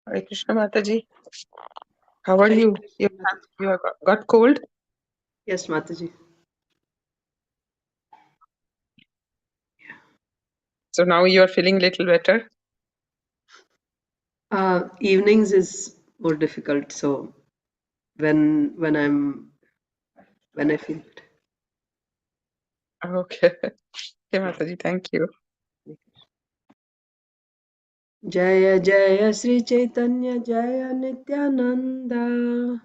Hare Krishna Mataji. How are you? You have got cold? Yes, Mataji. So now you are feeling a little better? Evenings is more difficult. So when I feel it. Okay. Okay, Mataji, thank you. Jaya Jaya Sri Chaitanya Jaya Nityananda.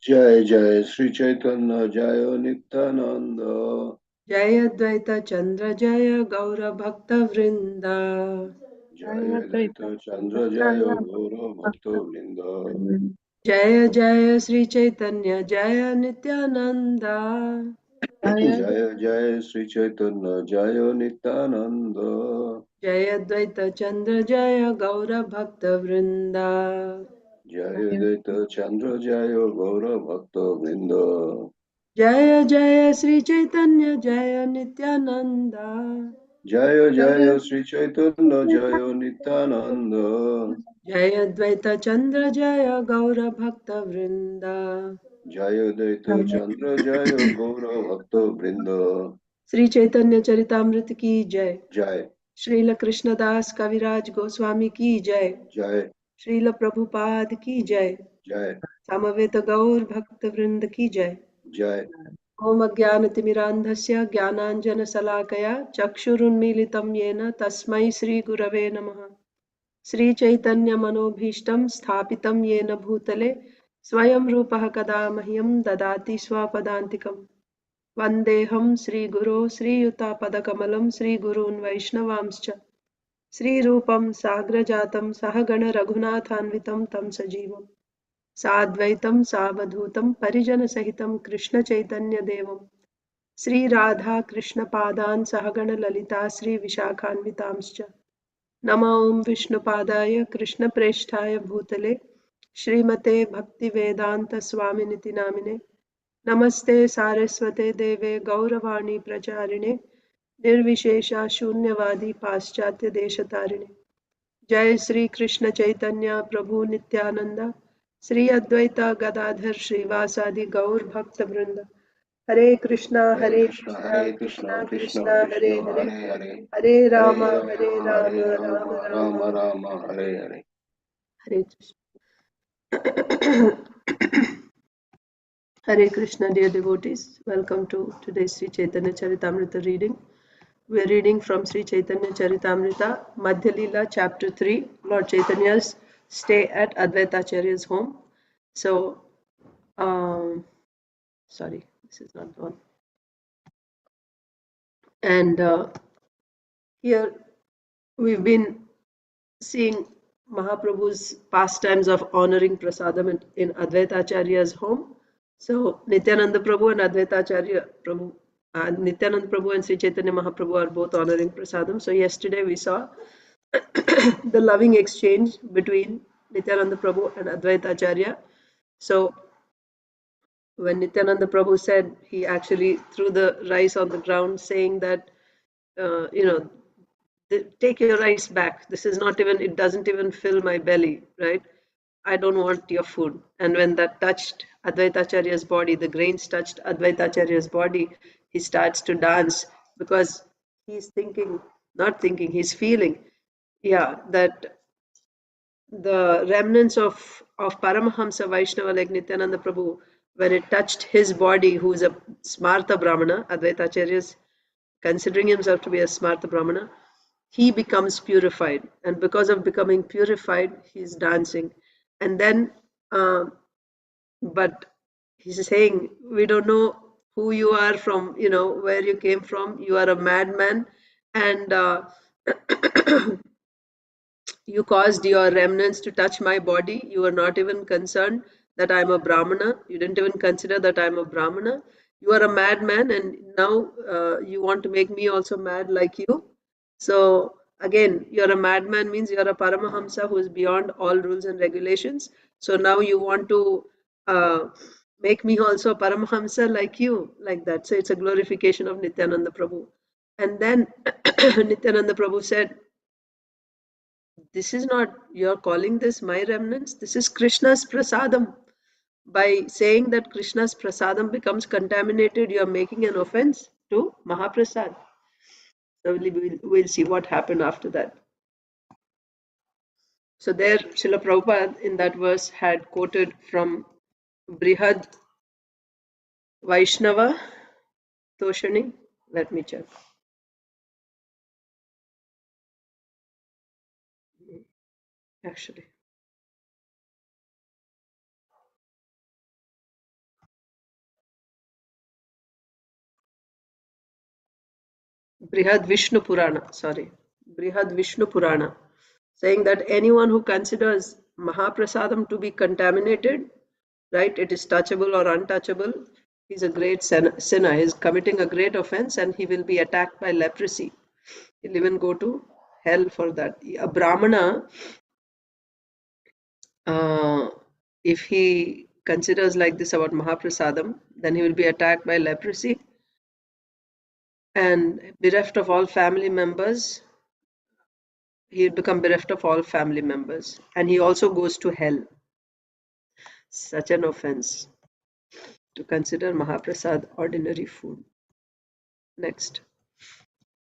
Jai Jai Sri Chaitanya Jaya Nityananda. Jaya Dvaita Chandra Jaya Gaura Bhakta Vrinda. Jaya Dvaita Chandra Jaya Gaura Bhakta Vrinda. Jaya Jaya Sri Chaitanya Jaya Nityananda. Jaya Jaya Sri Chaitanya Jaya Nityananda. Jaya Dvaita Chandra Jaya Gaura Bhakta Vrinda. Jaya Dvaita Chandra Jaya Gaura Bhakta Vrinda. Jaya Jaya Sri Chaitanya Jaya Nityananda. Jaya Jaya Sri Chaitanya Jaya Nityananda. Jaya Dvaita Chandra Jaya Gaura Bhakta Vrinda. Jaya Dvaita Chandra Jaya Gaura Bhakta Vrinda. Sri Chaitanya Charitamrita ki jai. Jai Srila Krishnadas Kaviraj Goswami ki jai. Jai Srila Prabhupada ki jai. Jai Samaveta Gaur Bhakta Vrinda ki jai. Jai Om Ajnanatimirandhasya Jnananjana Chakshurunmilitam Yena Tasmai Sri Gurave Namaha. Sri Chaitanya Manobhishtam Sthapitam Yena Bhutale Swayam Rupaha Kada Mahyam Dadati Swapadantikam Vandeham Sri Guru Sri Yuta Padakamalam Sri Gurun Vaishnavamscha Sri Rupam Sagrajatam Sahagana Raghunathanvitam Tam Sajivam Sadvaitam Savadhutam Parijana Sahitam Krishna Chaitanya Devam Sri Radha Krishna Padan Sahagana Lalita Sri Vishakhanvitamscha Nama Om Vishnupadaya Krishna Presthaya Bhutale Srimate Bhaktivedanta Swaminiti Namine Namaste Saraswate Deve Gauravani Pracharine Nirvishesha Shunyavadi Paschatya Deshatarine Jai Sri Krishna Chaitanya Prabhu Nityananda Sri Advaita Gadadhar Srivasadi Gaur Bhakta Vrinda Hare Krishna Hare Krishna Krishna Krishna Krishna Krishna Hare Krishna Hare Hare Hare Hare Hare Rama Hare Rama Hare Rama Rama Rama Rama Rama Rama Hare Hare. Hare Krishna. Hare Krishna, dear devotees. Welcome to today's Sri Chaitanya Charitamrita reading. We are reading from Sri Chaitanya Charitamrita, Madhya Leela, chapter 3, Lord Chaitanya's stay at Advaita Acharya's home. So, sorry, this is not the one. And here we've been seeing Mahaprabhu's pastimes of honoring prasadam in Advaita Acharya's home. So Nityananda Prabhu and Advaita Acharya Prabhu, Nityananda Prabhu and Sri Chaitanya Mahaprabhu are both honoring prasadam. So yesterday we saw the loving exchange between Nityananda Prabhu and Advaita Acharya. So when Nityananda Prabhu said, he actually threw the rice on the ground saying that, take your rice back. This is not even, it doesn't even fill my belly, right? I don't want your food. And when that touched Advaita Acharya's body, the grains touched Advaita Acharya's body, he starts to dance because he's thinking, not thinking, he's feeling, that the remnants of Paramahamsa Vaishnava like Nityananda Prabhu, when it touched his body, who is a Smarta Brahmana, Advaita Acharya is considering himself to be a Smarta Brahmana, he becomes purified. And because of becoming purified, he's dancing. And then, but he's saying, we don't know who you are from, where you came from. You are a madman. And you caused your remnants to touch my body. You were not even concerned that I'm a Brahmana. You didn't even consider that I'm a Brahmana. You are a madman, and now you want to make me also mad like you. So again, you're a madman means you're a Paramahamsa who is beyond all rules and regulations. So now you want to make me also a Paramahamsa like you, like that. So it's a glorification of Nityananda Prabhu. And then Nityananda Prabhu said, This is not, you're calling this my remnants. This is Krishna's prasadam. By saying that Krishna's prasadam becomes contaminated, you're making an offense to Mahaprasad. So we'll see what happened after that. So there, Srila Prabhupada in that verse had quoted from Brihad Vaishnava Toshani. Let me check. Actually, Brihad Vishnu Purana, sorry. Brihad Vishnu Purana, saying that anyone who considers Mahaprasadam to be contaminated, right, it is touchable or untouchable, he's a great sinner. He's committing a great offense and he will be attacked by leprosy. He'll even go to hell for that. A Brahmana, if he considers like this about Mahaprasadam, then he will be attacked by leprosy and bereft of all family members. He will become bereft of all family members. And he also goes to hell. Such an offense to consider Mahaprasad ordinary food. Next.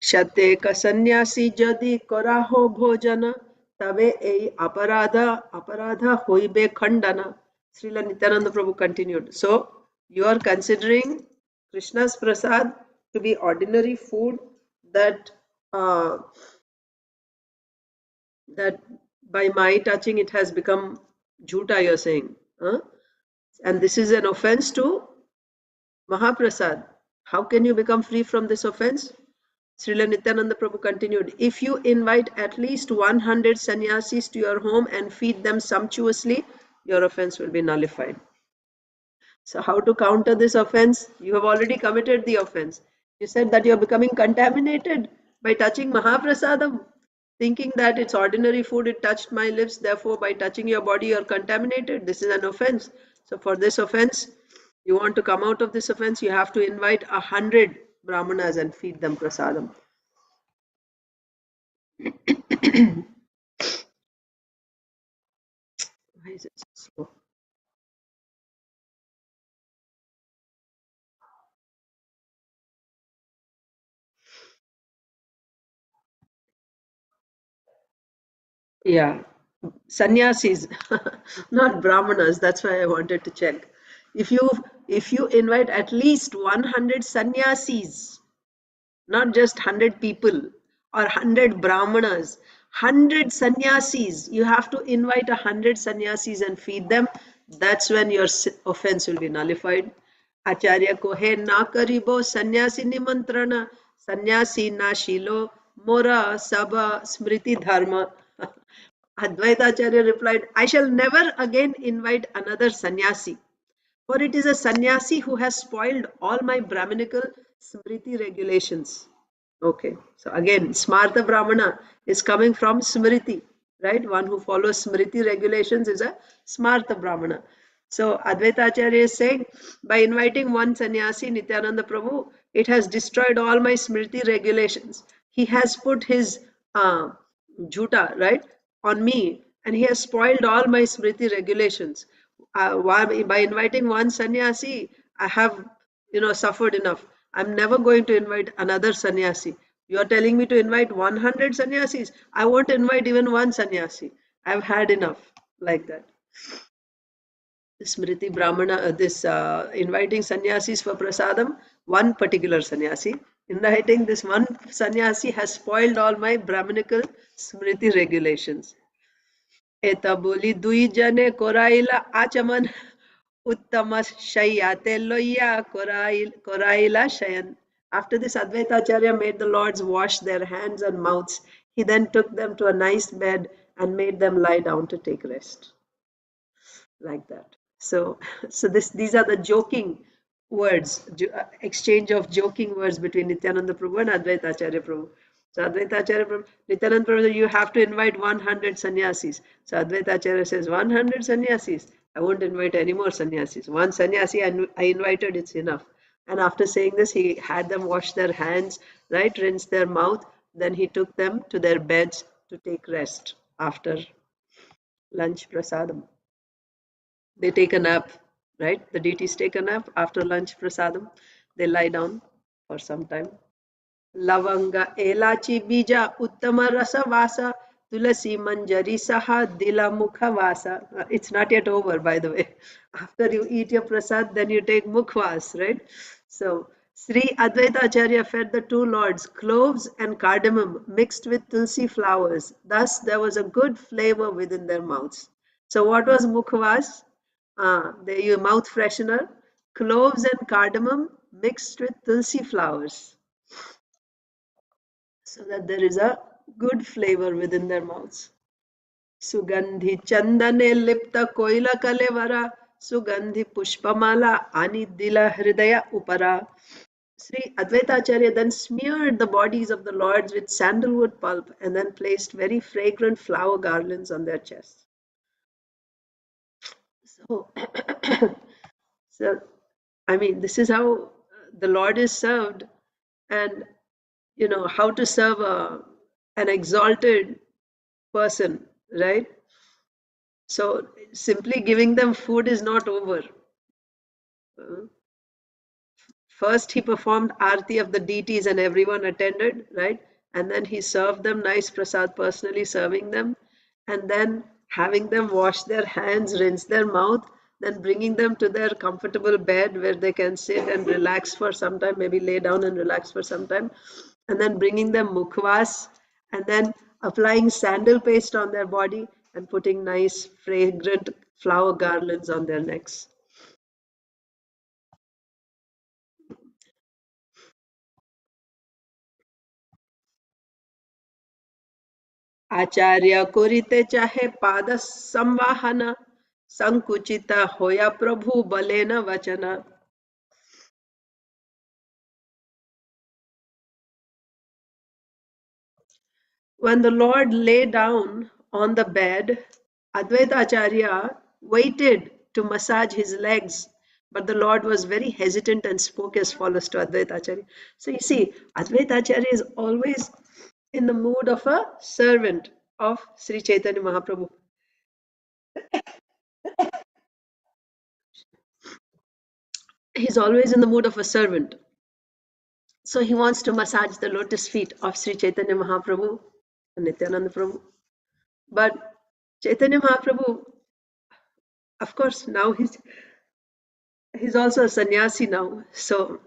Shatek sannyasi jadi koraho bhojana tabe ei aparadha hoibe khandana. Srila Nityananda Prabhu continued. So you are considering Krishna's prasad to be ordinary food that that by my touching it has become jhuta, you're saying. Huh? And this is an offense to Mahaprasad. How can you become free from this offense? Srila Nityananda Prabhu continued, if you invite at least 100 sannyasis to your home and feed them sumptuously, your offense will be nullified. So how to counter this offense? You have already committed the offense. You said that you're becoming contaminated by touching Mahaprasadam, thinking that it's ordinary food, it touched my lips, therefore by touching your body you're contaminated. This is an offense. So for this offense, you want to come out of this offense, you have to invite 100 brahmanas and feed them prasadam. Why is it so slow? Yeah, sannyasis, not brahmanas. That's why I wanted to check. If you invite at least 100 sannyasis, not just 100 people or 100 brahmanas, 100 sannyasis, you have to invite 100 sannyasis and feed them. That's when your offense will be nullified. Acharya ko he na karibo sannyasi nimantrana, sannyasi na shilo mora sabha smriti dharma. Advaita Acharya replied, I shall never again invite another sannyasi, for it is a sannyasi who has spoiled all my Brahminical smriti regulations. Okay, so again, Smarta Brahmana is coming from Smriti, right? One who follows Smriti regulations is a Smarta Brahmana. So Advaita Acharya is saying, by inviting one sannyasi, Nityananda Prabhu, it has destroyed all my Smriti regulations. He has put his jhuta, right, on me, and he has spoiled all my Smriti regulations. By inviting one sannyasi, I have, suffered enough. I'm never going to invite another sannyasi. You're telling me to invite 100 sannyasis. I won't invite even one sannyasi. I've had enough, like that. Smriti Brahmana, inviting sannyasis for prasadam, one particular sannyasi. Inviting this one sannyasi has spoiled all my Brahminical Smriti regulations. Eta boli dui jane koraila achaman uttama shayate loya koraila shayan. After this, Advaita Acharya made the lords wash their hands and mouths. He then took them to a nice bed and made them lie down to take rest. Like that. So these are the joking words, exchange of joking words between Nityananda Prabhu and Advaita Acharya Prabhu. So Advaita Acharya Prabhu, Nityananda Prabhu, you have to invite 100 sannyasis. So Advaita Acharya says, 100 sannyasis? I won't invite any more sannyasis. One sannyasi I invited, it's enough. And after saying this, he had them wash their hands, right, rinse their mouth. Then he took them to their beds to take rest after lunch prasadam. They take a nap, right? The deities take a nap after lunch prasadam. They lie down for some time. Lavanga, elachi, bija, uttama rasa vasa, tulasi, manjari, saha, dila, mukha vasa. It's not yet over, by the way. After you eat your prasad, then you take mukhvas, right? So, Sri Advaita Acharya fed the two lords cloves and cardamom mixed with tulsi flowers. Thus, there was a good flavor within their mouths. So, what was mukhvas? The mouth freshener, cloves and cardamom mixed with tulsi flowers, so that there is a good flavor within their mouths. Sugandhi chandane lipta koila kalevara, sugandhi pushpamala ani dila hridaya upara. Sri Advaita Acharya then smeared the bodies of the lords with sandalwood pulp and then placed very fragrant flower garlands on their chests. So, so I mean, this is how the Lord is served, and you know how to serve an exalted person, right? So simply giving them food is not over. First, he performed arti of the deities and everyone attended, right? And then he served them nice prasad, personally serving them, and then having them wash their hands, rinse their mouth, then bringing them to their comfortable bed where they can sit and relax for some time, maybe lay down and relax for some time, and then bringing them mukhvas, and then applying sandal paste on their body and putting nice fragrant flower garlands on their necks. आचार्य करिते चाहे पाद संवाहन संकुचित होया प्रभु बलेन वचन. When the Lord lay down on the bed, Advaita Acharya waited to massage his legs, but the Lord was very hesitant and spoke as follows to Advaita Acharya. So you see, Advaita Acharya is always in the mood of a servant of Sri Chaitanya Mahaprabhu. He's always in the mood of a servant. So he wants to massage the lotus feet of Sri Chaitanya Mahaprabhu and Nityananda Prabhu. But Chaitanya Mahaprabhu, of course, now he's also a sannyasi now. So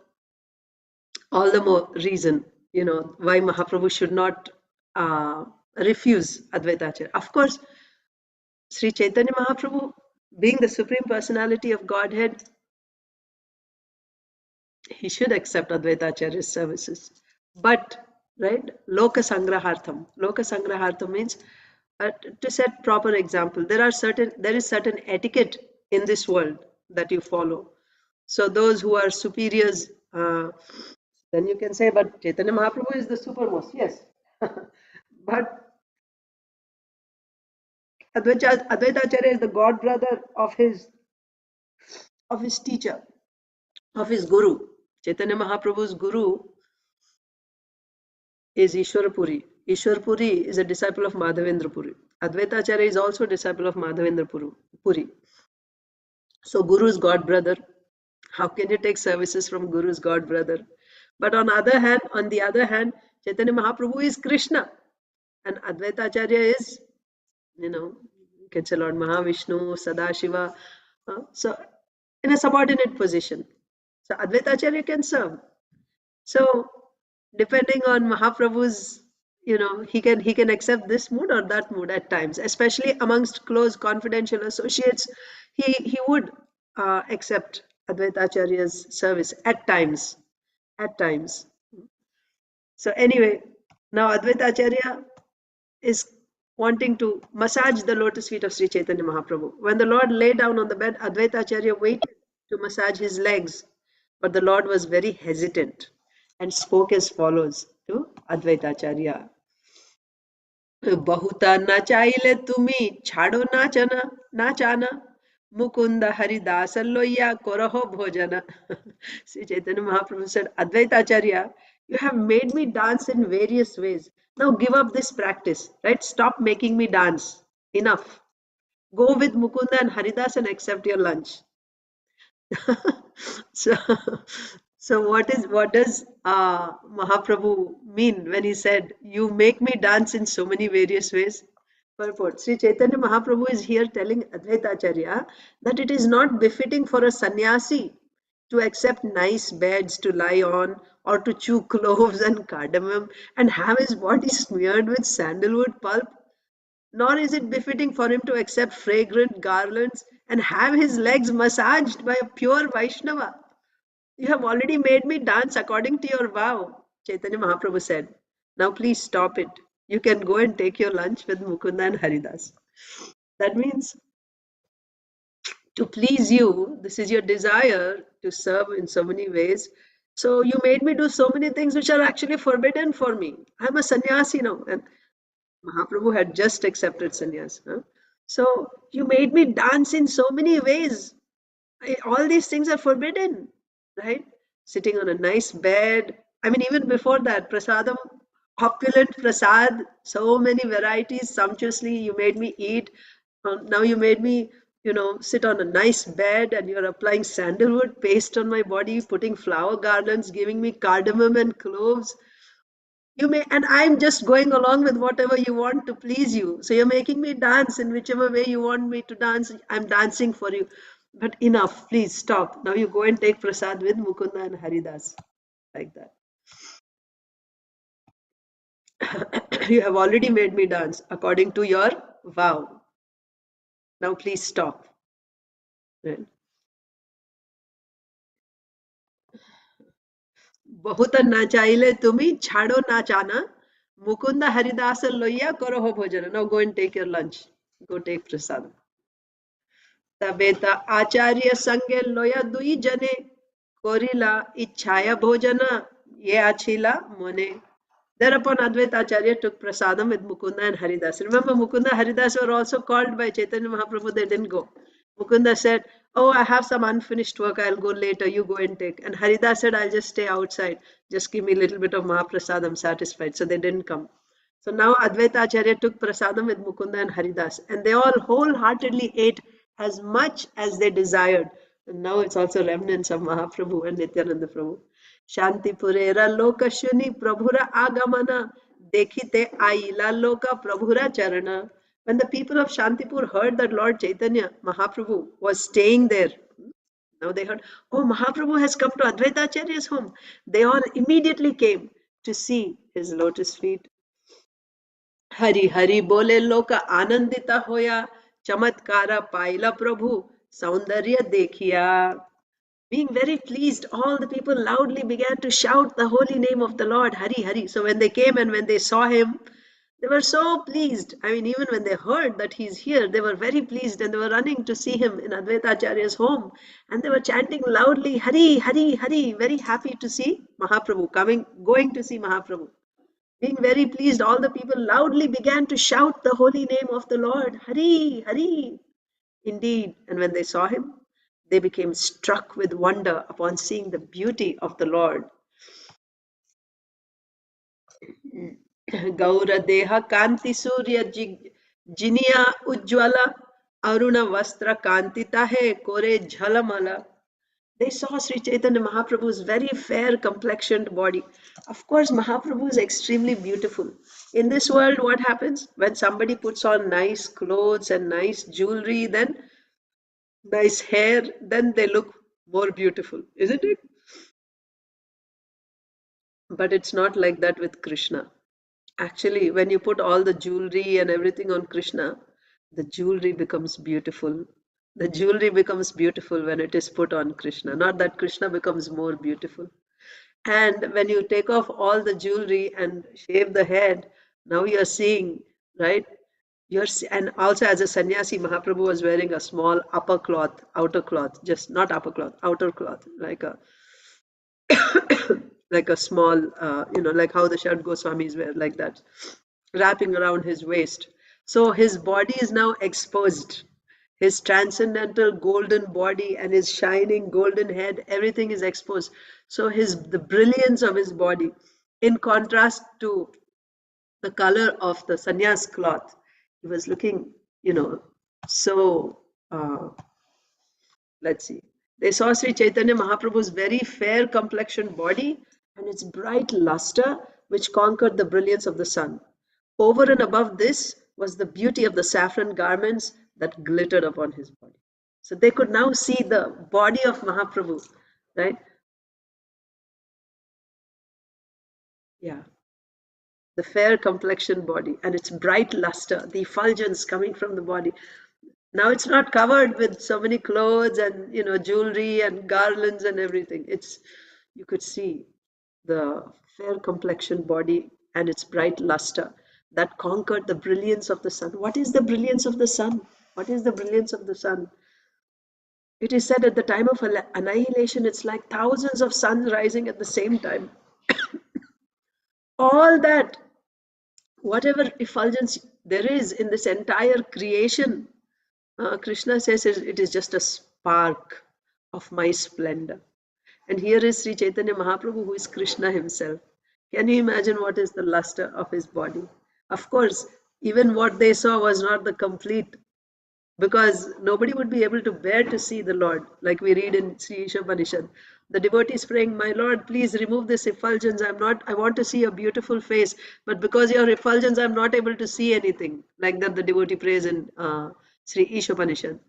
all the more reason, you know, why Mahaprabhu should not refuse Advaita Acharya. Of course, Sri Chaitanya Mahaprabhu, being the Supreme Personality of Godhead, he should accept Advaita Acharya's services. But, right, Loka Sangrahartham. Loka Sangrahartham means to set proper example. There is certain etiquette in this world that you follow. So those who are superiors, then you can say, but Chaitanya Mahaprabhu is the supermost. Yes. But Advaita Acharya is the god brother of his teacher, of his guru. Chaitanya Mahaprabhu's guru is Ishwarapuri. Ishwarapuri is a disciple of Madhavendra Puri. Advaita Acharya is also a disciple of Madhavendra Puri. So Guru's god brother. How can you take services from Guru's god brother? But on the other hand, Chaitanya Mahaprabhu is Krishna, and Advaita Acharya is, you know, you can say Lord Mahavishnu, Sadashiva. So in a subordinate position. So Advaita Acharya can serve. So depending on Mahaprabhu's, you know, he can accept this mood or that mood at times, especially amongst close confidential associates. He would accept Advaita Acharya's service at times. At times. So anyway, now Advaita Acharya is wanting to massage the lotus feet of Sri Chaitanya Mahaprabhu. When the Lord lay down on the bed, Advaita Acharya waited to massage his legs, but the Lord was very hesitant and spoke as follows to Advaita Acharya. Bahuta nachaile tumi chhado nachana Mukunda Haridasa Loya Koraho Bhojana. Sri Chaitanya Mahaprabhu said, Advaita Acharya, You have made me dance in various ways. Now give up this practice, right? Stop making me dance. Enough. Go with Mukunda and Haridas and accept your lunch. So, so what does Mahaprabhu mean when he said, "You make me dance in so many various ways"? Purport: Sri Chaitanya Mahaprabhu is here telling Advaita Acharya that it is not befitting for a sannyasi to accept nice beds to lie on, or to chew cloves and cardamom and have his body smeared with sandalwood pulp, nor is it befitting for him to accept fragrant garlands and have his legs massaged by a pure Vaishnava. You have already made me dance according to your vow, Chaitanya Mahaprabhu said. Now please stop it. You can go and take your lunch with Mukunda and Haridas. That means to please you, this is your desire to serve in so many ways. So you made me do so many things which are actually forbidden for me. I'm a sannyasi now, and Mahaprabhu had just accepted sannyas. Huh? So you made me dance in so many ways. All these things are forbidden, right? Sitting on a nice bed. I mean, even before that, prasadam, opulent prasad, so many varieties, sumptuously you made me eat. Now you made me, sit on a nice bed and you're applying sandalwood paste on my body, putting flower garlands, giving me cardamom and cloves. You may, and I'm just going along with whatever you want to please you. So you're making me dance in whichever way you want me to dance. I'm dancing for you. But enough, please stop. Now you go and take prasad with Mukunda and Haridas. Like that. You have already made me dance according to your vow. Now please stop. Right? बहुत नाचाइले तुम्ही छाड़ो नाचाना मुकुंद हरिदास लोहिया करो हो भोजन. Now go and take your lunch. Go take prasad. तबेता आचार्य संगे लोया दुई जने कोरिला इच्छाया भोजना ye achila mone. Thereupon Advaita Acharya took prasadam with Mukunda and Haridas. Remember, Mukunda and Haridas were also called by Chaitanya Mahaprabhu. They didn't go. Mukunda said, "Oh, I have some unfinished work. I'll go later. You go and take." And Haridas said, "I'll just stay outside. Just give me a little bit of Mahaprasad. I'm satisfied." So they didn't come. So now Advaita Acharya took prasadam with Mukunda and Haridas, and they all wholeheartedly ate as much as they desired. And now it's also remnants of Mahaprabhu and Nityananda Prabhu. Shantipurera loka shuni prabhura agamana dekhite aila loka prabhura charana. When the people of Shantipur heard that Lord Chaitanya Mahaprabhu was staying there, now they heard, oh, Mahaprabhu has come to Advaita Acharya's home. They all immediately came to see his lotus feet. Hari Hari बोले लोक आनंदित होया चमत्कार पाइला प्रभु सौंदर्य देखिया. Being very pleased, all the people loudly began to shout the holy name of the Lord, Hari Hari. So when they came and when they saw him, they were so pleased. I mean, even when they heard that he's here, they were very pleased and they were running to see him in Advaita Acharya's home. And they were chanting loudly, Hari, Hari, Hari, very happy to see Mahaprabhu going to see Mahaprabhu. Being very pleased, all the people loudly began to shout the holy name of the Lord, Hari, Hari. Indeed, and when they saw him, they became struck with wonder upon seeing the beauty of the Lord. Gaura Deha Kanti Surya Jiniya Ujjwala Aruna Vastra Kantita Hai Kore Jhalamala. They saw Sri Chaitanya Mahaprabhu's very fair complexioned body. Of course, Mahaprabhu is extremely beautiful. In this world, what happens? When somebody puts on nice clothes and nice jewelry, then nice hair, then they look more beautiful, isn't it? But it's not like that with Krishna. Actually, when you put all the jewelry and everything on Krishna, the jewelry becomes beautiful. The jewelry becomes beautiful when it is put on Krishna, not that Krishna becomes more beautiful. And when you take off all the jewelry and shave the head, now you're seeing, right? And also as a sannyasi, Mahaprabhu was wearing a small upper cloth, outer cloth, just not upper cloth, outer cloth, like a like a small, like how the Shad Goswamis wear, like that, wrapping around his waist. So his body is now exposed. His transcendental golden body and his shining golden head, everything is exposed. So the brilliance of his body, in contrast to the color of the sannyas cloth, he was looking, so, let's see. They saw Sri Chaitanya Mahaprabhu's very fair complexioned body and its bright luster, which conquered the brilliance of the sun. Over and above this was the beauty of the saffron garments that glittered upon his body. So they could now see the body of Mahaprabhu, right? Yeah. The fair complexioned body and its bright luster, the effulgence coming from the body. Now it's not covered with so many clothes and jewelry and garlands and everything. You could see the fair complexioned body and its bright luster that conquered the brilliance of the sun. What is the brilliance of the sun? What is the brilliance of the sun? It is said at the time of annihilation, it's like thousands of suns rising at the same time. All that, whatever effulgence there is in this entire creation, Krishna says it is just a spark of my splendor. And here is Sri Chaitanya Mahaprabhu, who is Krishna himself. Can you imagine what is the luster of his body? Of course, even what they saw was not the complete, because nobody would be able to bear to see the Lord, like we read in Sri Ishopanishad. The devotees praying, my Lord, please remove this effulgence. I want to see your beautiful face, but because your effulgence, I'm not able to see anything. Like that, the devotee prays in Sri Ishopanishad.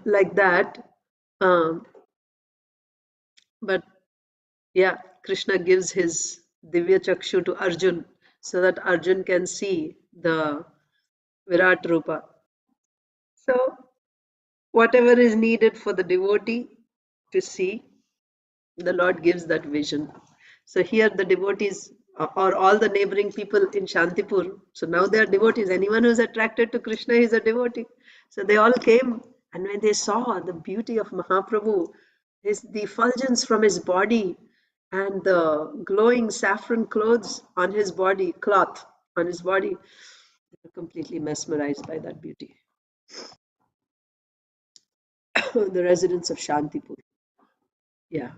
Like that. But yeah, Krishna gives his Divya Chakshu to Arjun so that Arjun can see the Virat Rupa. So, whatever is needed for the devotee to see, the Lord gives that vision. So, here the devotees or all the neighboring people in Shantipur, so now they are devotees. Anyone who is attracted to Krishna is a devotee. So, they all came, and when they saw the beauty of Mahaprabhu, the effulgence from his body, and the glowing saffron cloth on his body, they were completely mesmerized by that beauty. The residents of Shantipur. Yeah.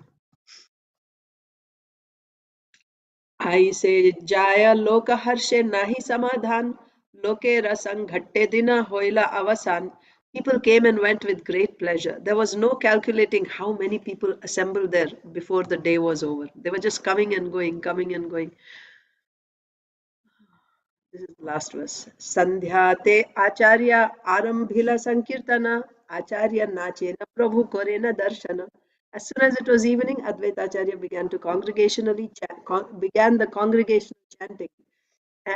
I say Jaya Loka Harshe Nahi Samadhan, Loke Rasang Ghatte Dina Hoila Avasan. People came and went with great pleasure. There was no calculating how many people assembled there before the day was over. They were just coming and going, coming and going. This is the last verse. Sandhyate Acharya Arambhila Sankirtana Acharya Nachena Prabhu Korena Darshana. As soon as it was evening, Advaita Acharya began the congregational chanting.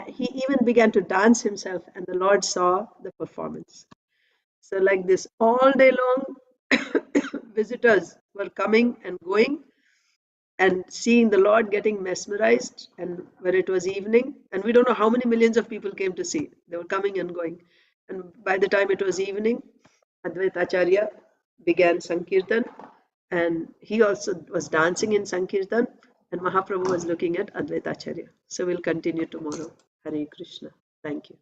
He even began to dance himself, and the Lord saw the performance. So, like this, all day long, visitors were coming and going, and seeing the Lord getting mesmerized. And when it was evening, and we don't know how many millions of people came to see, they were coming and going. And by the time it was evening, Advaita Acharya began Sankirtan, and he also was dancing in Sankirtan, and Mahaprabhu was looking at Advaita Acharya. So we'll continue tomorrow. Hare Krishna. Thank you.